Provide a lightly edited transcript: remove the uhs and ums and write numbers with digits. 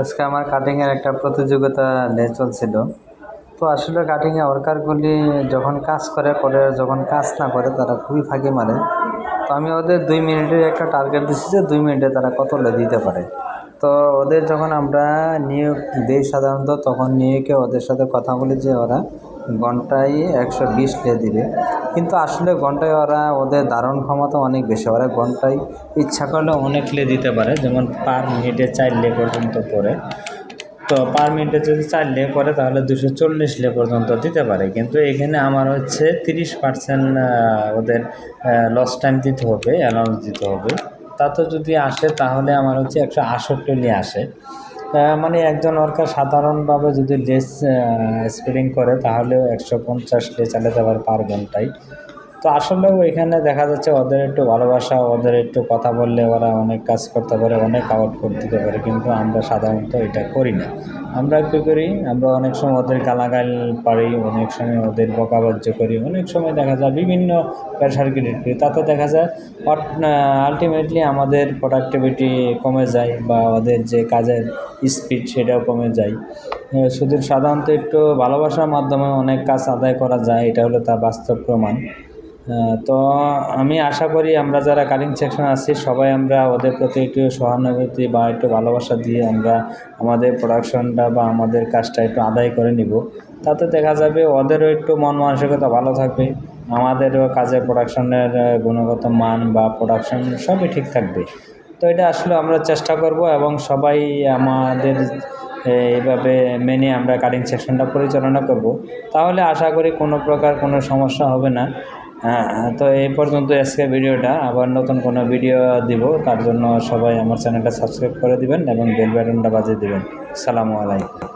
আজকে আমার কাটিংয়ের একটা প্রতিযোগিতা চলছিল। তো আসলে কাটিংয়ে ওয়ার্কারগুলি যখন কাজ করে পরে যখন কাজ না করে তারা খুবই ফাঁকি মারে। তো আমি ওদের 2 মিনিটের একটা টার্গেট দিচ্ছি যে 2 মিনিটে তারা কত লে দিতে পারে। তো ওদের যখন আমরা নিয়োগ দিই সাধারণত তখন নিয়োগে ওদের সাথে কথা বলি যে ওরা ঘন্টায় 120 লে দিবে, কিন্তু আসলে ঘন্টায় ওদের ধারণ ক্ষমতা অনেক বেশি। ওরা ঘন্টায় ইচ্ছা করলে অনেক লে দিতে পারে, যেমন পার মিনিটে 4 লে পর্যন্ত পড়ে। তো পার মিনিটে যদি 4 লে পড়ে তাহলে 240 লে পর্যন্ত দিতে পারে, কিন্তু এখানে আমার হচ্ছে 30% ওদের লস টাইম দিতে হবে, অ্যালাউন্স দিতে হবে। তাতে যদি আসে তাহলে আমার হচ্ছে 168 লে আসে। মানে একজন ওয়ার্কার সাধারণভাবে যদি লেস স্পিডিং করে তাহলেও 150 লে চালাতে পারে পার ঘন্টায়। তো আসলেও এখানে দেখা যাচ্ছে ওদের একটু ভালোবাসা, ওদের একটু কথা বললে ওরা অনেক কাজ করতে পারে, অনেক আউটপুট দিতে পারে, কিন্তু আমরা সাধারণত এটা করি না। আমরা কী করি, আমরা অনেক সময় ওদের গালাগাল পারি, অনেক সময় ওদের বকাবাজ্য করি, অনেক সময় দেখা যায় বিভিন্ন প্রেশার ক্রিয়েট করি। তাতে দেখা যায় আলটিমেটলি আমাদের প্রোডাক্টিভিটি কমে যায় বা ওদের যে কাজের স্পিড সেটাও কমে যায়। শুধু সাধারণত একটু ভালোবাসার মাধ্যমে অনেক কাজ আদায় করা যায়, এটা হলো তার বাস্তব প্রমাণ। তো আমি আশা করি আমরা যারা কাটিং সেকশন আছি সবাই আমরা ওদের প্রতি একটু সহানুভূতি বা একটু ভালোবাসা দিয়ে আমরা আমাদের প্রোডাকশনটা বা আমাদের কাজটা একটু আদায় করে নিব। তাতে দেখা যাবে ওদেরও একটু মন মানসিকতা ভালো থাকবে, আমাদেরও কাজের প্রোডাকশনের গুণগত মান বা প্রোডাকশন সবই ঠিক থাকবে। তো এটা আসলে আমরা চেষ্টা করব এবং সবাই আমাদের এইভাবে মেনে আমরা কাটিং সেকশনটা পরিচালনা করব, তাহলে আশা করি কোনো প্রকার কোনো সমস্যা হবে না। তো এই পর্যন্ত আজকে ভিডিওটা, আবার নতুন কোনো ভিডিও দিব, তার জন্য সবাই আমার চ্যানেলটা সাবস্ক্রাইব করে দিবেন এবং বেল বাটনটা বাজিয়ে দিবেন। আসসালামু আলাইকুম।